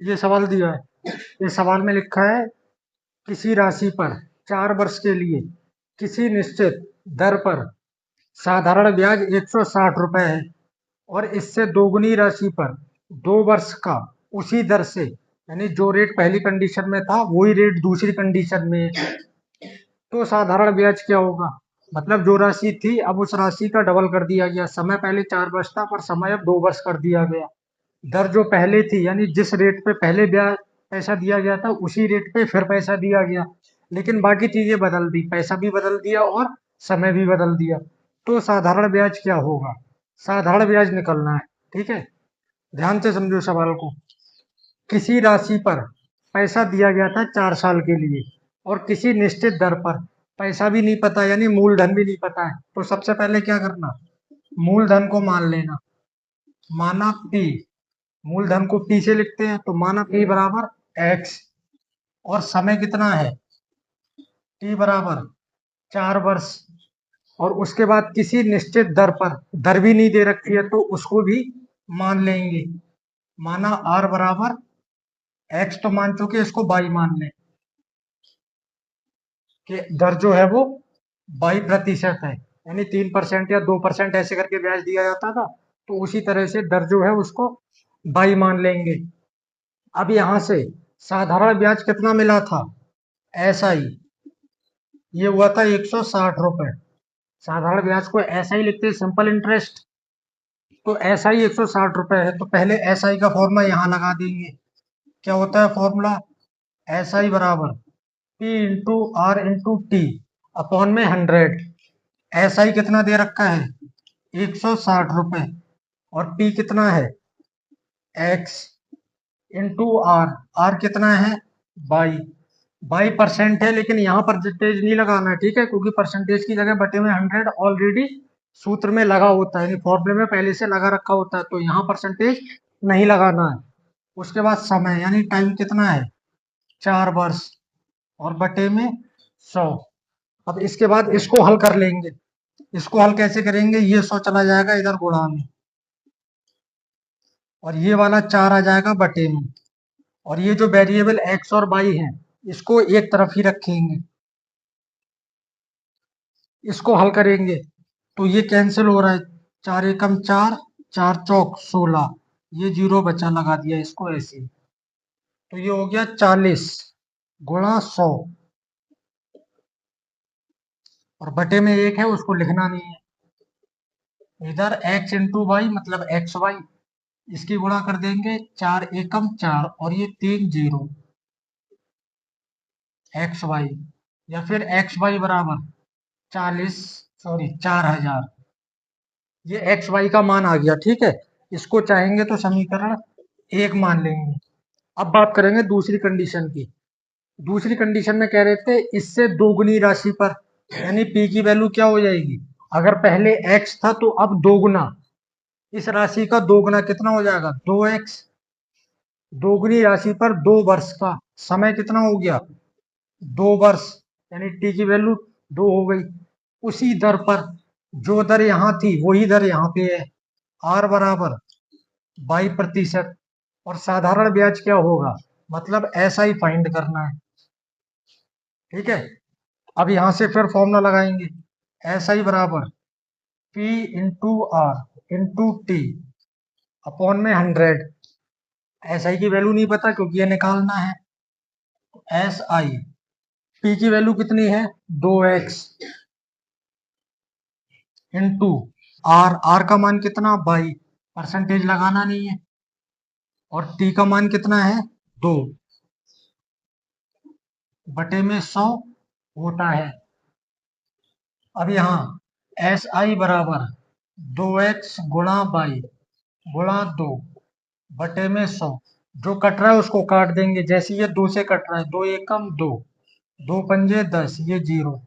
ये सवाल दिया है। ये सवाल में लिखा है किसी राशि पर 4 वर्ष के लिए किसी निश्चित दर पर साधारण ब्याज 160 रुपए है और इससे दोगुनी राशि पर 2 वर्ष का उसी दर से यानी जो रेट पहली कंडीशन में था वही रेट दूसरी कंडीशन में है। तो साधारण ब्याज क्या होगा? मतलब जो राशि थी अब उस राशि का डबल कर दिया गया। समय पहले 4 वर्ष था पर समय अब 2 वर्ष कर दिया गया। दर जो पहले थी यानी जिस रेट पे पहले ब्याज पैसा दिया गया था उसी रेट पे फिर पैसा दिया गया, लेकिन बाकी चीजें बदल दी, पैसा भी बदल दिया और समय भी बदल दिया। तो साधारण ब्याज क्या होगा? साधारण ब्याज निकलना है। ठीक है, ध्यान से समझो सवाल को। किसी राशि पर पैसा दिया गया था 4 साल के लिए और किसी निश्चित दर पर पैसा भी नहीं पता यानी मूलधन भी नहीं पता है। तो सबसे पहले क्या करना, मूलधन को मान लेना। माना पी, मूलधन को पी से लिखते हैं तो माना पी बराबर एक्स और समय कितना है टी बराबर 4 वर्ष। और उसके बाद किसी निश्चित दर पर, दर भी नहीं दे रखी है तो उसको भी मान लेंगे। माना आर बराबर एक्स तो मान चुके, इसको बाई मान लें कि दर जो है वो 22% है यानी 3% या 2% ऐसे करके ब्याज दिया जाता था, तो उसी तरह से दर जो है उसको बाई मान लेंगे। अब यहां से साधारण ब्याज कितना मिला था? ऐसा ही, ये हुआ था 160 रुपए। साधारण ब्याज को ऐसा ही लिखते हैं, सिंपल इंटरेस्ट। तो ऐसा ही 160 रुपए है तो पहले एस आई का फॉर्मूला यहाँ लगा देंगे। क्या होता है फॉर्मूला? एस आई बराबर P into R into T upon में 100। एस आई कितना दे रखा है? 160 रुपए। और पी कितना है? एक्स इंटू आर, आर कितना है? 22% है, लेकिन यहाँ परसेंटेज नहीं लगाना है, ठीक है, क्योंकि परसेंटेज की जगह बटे में 100 ऑलरेडी सूत्र में लगा होता है, फॉर्मूले में पहले से लगा रखा होता है, तो यहाँ परसेंटेज नहीं लगाना है। उसके बाद समय यानी टाइम कितना है? 4 वर्ष और बटे में 100। अब इसके बाद इसको हल कर लेंगे। इसको हल कैसे करेंगे? ये 100 चला जाएगा इधर गुणा में और ये वाला 4 आ जाएगा बटे में, और ये जो वेरिएबल एक्स और वाई है इसको एक तरफ ही रखेंगे। इसको हल करेंगे तो ये कैंसिल हो रहा है, 4 एकम 4, 4 चौक 16, ये जीरो बचा, लगा दिया इसको ऐसे ही। तो ये हो गया 40 गुणा 100 और बटे में 1 है उसको लिखना नहीं है। इधर x इंटू वाई मतलब एक्स वाई, इसकी गुणा कर देंगे, 4 एकम 4 और ये 3 जीरो एक्स वाई, या फिर एक्स वाई बराबर 40 सॉरी 4000। ये एक्स वाई का मान आ गया, ठीक है। इसको चाहेंगे तो समीकरण 1 मान लेंगे। अब बात करेंगे दूसरी कंडीशन की। दूसरी कंडीशन में कह रहे थे इससे दोगुनी राशि पर, यानी पी की वैल्यू क्या हो जाएगी? अगर पहले एक्स था तो अब दोगुना, इस राशि का दोगुना कितना हो जाएगा? 2x। दोगुनी राशि पर 2 वर्ष का समय कितना हो गया? 2 वर्ष, यानी टी की वैल्यू 2 हो गई। उसी दर पर जो दर यहाँ थी वही दर यहाँ पे है, आर बराबर 22%। और साधारण ब्याज क्या होगा? मतलब ऐसा ही फाइंड करना है, ठीक है। अब यहां से फिर फॉर्मूला लगाएंगे, ऐसा ही बराबर P into R into T upon में 100। एस आई की वैल्यू नहीं पता क्योंकि ये निकालना है। एस आई पी की वैल्यू कितनी है? 2x इंटू आर, आर का मान कितना? 22, परसेंटेज लगाना नहीं है। और टी का मान कितना है? 2 बटे में 100 होता है। अब यहाँ एस आई बराबर 2x गुणा 22 गुणा 2 बटे में 100। जो कट रहा है उसको काट देंगे, जैसे ये 2 से कट रहा है, 2 एकम 2, 2 पंजे 10, ये जीरो,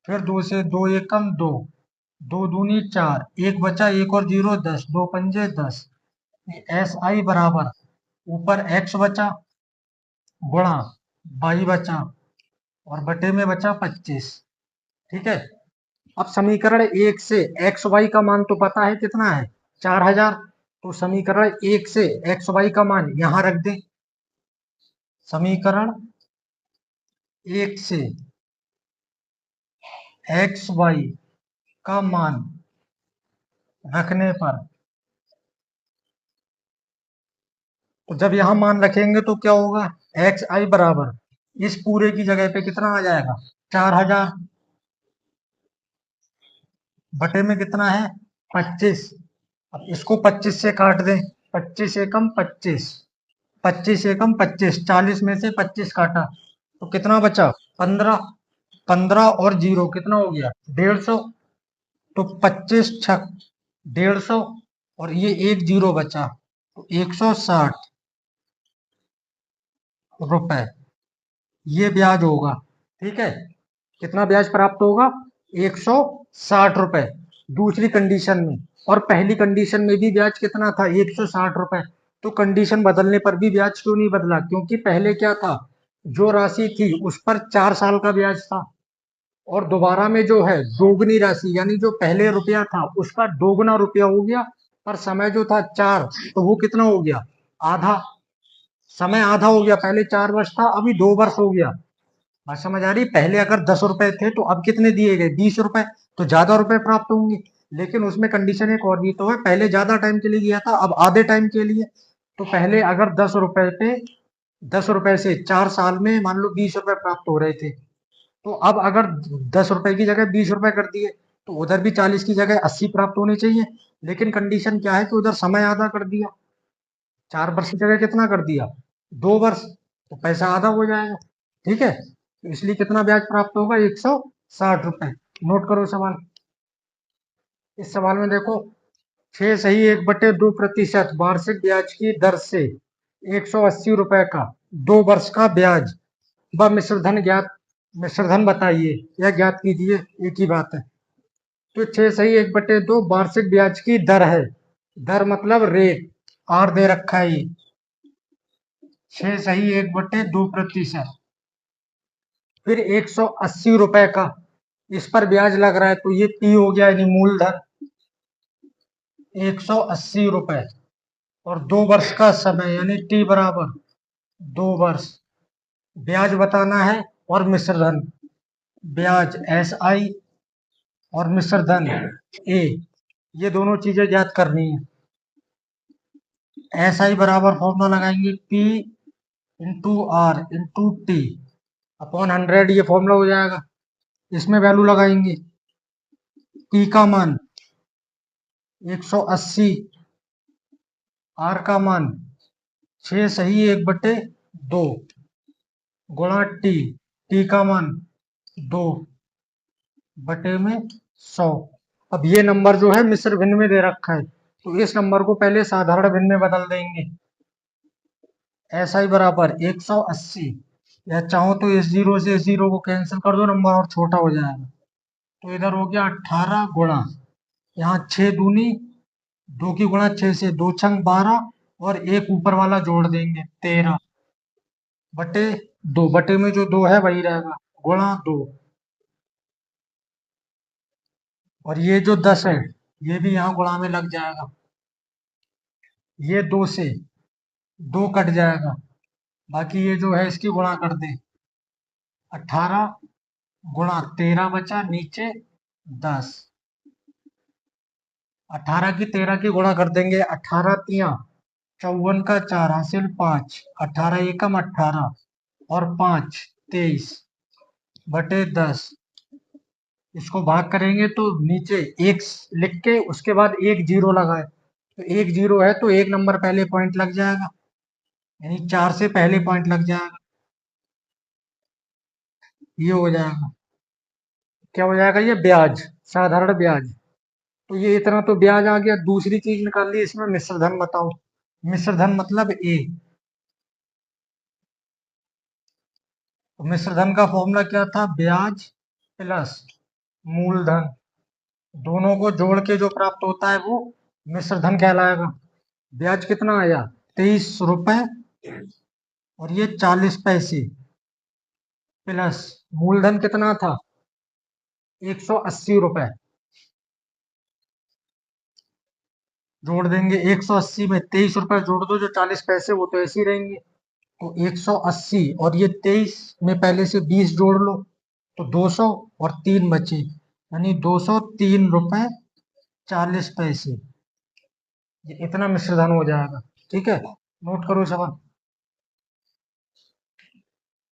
फिर 2 से 2 एकम 2, 2 दूनी 4, एक बचा, एक और जीरो 10, 2 पंजे 10। एस आई बराबर ऊपर x बचा गुणा y बचा और बटे में बचा 25, ठीक है। अब समीकरण 1 से एक्स वाई का मान तो पता है कितना है? 4000। तो समीकरण 1 से एक्स वाई का मान यहां रख दें, समीकरण 1 से एक्स वाई का मान रखने पर, तो जब यहां मान रखेंगे तो क्या होगा, एक्स आई बराबर इस पूरे की जगह पे कितना आ जाएगा, 4000 बटे में कितना है, 25। अब इसको 25 से काट दें, 25 एकम 25, 25 एकम 25, 40 में से 25 काटा तो कितना बचा, 15। 15 और जीरो कितना हो गया, 150। तो 25 छक 150 और ये एक जीरो बचा तो 160 रुपए ये ब्याज होगा। ठीक है, कितना ब्याज प्राप्त होगा, 160 रुपए दूसरी कंडीशन में। और पहली कंडीशन में भी ब्याज कितना था, 160 रुपए। तो कंडीशन बदलने पर भी ब्याज क्यों नहीं बदला, क्योंकि पहले क्या था, जो राशि थी उस पर 4 साल का ब्याज था, और दोबारा में जो है दोगुनी राशि, यानी जो पहले रुपया था उसका दोगुना रुपया हो गया, पर समय जो था 4, तो वो कितना हो गया, आधा। समय आधा हो गया, पहले 4 वर्ष था अभी 2 वर्ष हो गया। बात समझ आ रही, पहले अगर 10 रुपए थे तो अब कितने दिए गए, 20 रुपए, तो ज्यादा रुपए प्राप्त होंगे। लेकिन उसमें कंडीशन एक और भी तो है, पहले ज्यादा टाइम के लिए दिया था अब आधे टाइम के लिए। तो पहले अगर 10 रुपए पे, 10 रुपए से 4 साल में मान लो 20 रुपए प्राप्त हो रहे थे, तो अब अगर 10 रुपए की जगह 20 रुपए कर दिए तो उधर भी 40 की जगह 80 प्राप्त होने चाहिए। लेकिन कंडीशन क्या है कि उधर समय आधा कर दिया, 4 वर्ष की जगह कितना कर दिया, 2 वर्ष, तो पैसा आधा हो जाएगा। ठीक है, तो इसलिए कितना ब्याज प्राप्त होगा, 160 रुपए। नोट करो सवाल। इस सवाल में देखो, 6 सही 1/2% वार्षिक ब्याज की दर से 180 रुपए का 2 वर्ष का ब्याज व मिश्रधन ज्ञात, मिश्रधन बताइए या ज्ञात कीजिए, एक ही बात है। तो 6 सही 1/2 वार्षिक ब्याज की दर है, दर मतलब रेट, आर दे रखा है ये, 6 सही 1/2%। फिर 180 रुपए का इस पर ब्याज लग रहा है, तो ये पी हो गया यानी मूलधन, 180 रुपए, और 2 वर्ष का समय यानी टी बराबर 2 वर्ष। ब्याज बताना है और मिश्रधन, ब्याज एस आई और मिश्रधन ए, ये दोनों चीजें ज्ञात करनी है। एस आई बराबर फॉर्मूला लगाएंगे P into R into T upon 100, ये फॉर्मूला हो जाएगा। इसमें वैल्यू लगाएंगे, पी का मान 180, आर का मान 6 सही 1/2 गुणा टी, टी का मान 2/100। अब ये नंबर जो है मिश्र भिन्न में दे रखा है, तो इस नंबर को पहले साधारण भिन्न में बदल देंगे। एस आई बराबर 180, या चाहो तो इस जीरो से इस जीरो को कैंसिल कर दो, नंबर और छोटा हो जाएगा। तो इधर हो गया 18 गुणा, यहाँ 6 दूनी 2 की गुणा 6 से 2 छंग 12, और एक ऊपर वाला जोड़ देंगे 13/2, बटे में जो 2 है वही रहेगा, गुणा 2। और ये जो 10 है ये भी यहाँ गुणा में लग जाएगा, ये 2 से 2 कट जाएगा, बाकी ये जो है इसकी गुणा कर दें, 18 गुणा 13 बचा नीचे 10, 18 की 13 की गुणा कर देंगे, 18 तिया 54 का 4 हासिल 5, 18 एकम 18 और 5 23/10। इसको भाग करेंगे तो नीचे एक लिख के उसके बाद एक जीरो लगाए, तो एक जीरो है तो एक नंबर पहले पॉइंट लग जाएगा, यानी 4 से पहले पॉइंट लग जाएगा, ये हो जाएगा। क्या हो जाएगा, ये ब्याज, साधारण ब्याज। तो ये इतना तो ब्याज आ गया। दूसरी चीज निकाल ली इसमें, मिश्रधन बताओ। मिश्रधन मतलब ए, तो मिश्रधन का फॉर्मूला क्या था, ब्याज प्लस मूलधन, दोनों को जोड़ के जो प्राप्त होता है वो मिश्रधन कहलाएगा। ब्याज कितना आया, 23 रुपए और ये 40 पैसे, प्लस मूलधन कितना था, 180 रुपए। जोड़ देंगे 180 में 23 रुपए जोड़ दो, जो 40 पैसे वो तो ऐसे ही रहेंगे। तो 180 और ये 23 में पहले से 20 जोड़ लो तो 200 और 3 बचे, यानी 203 रुपए 40 पैसे। ये इतना मिश्रधन हो जाएगा। ठीक है, नोट करो सवाल।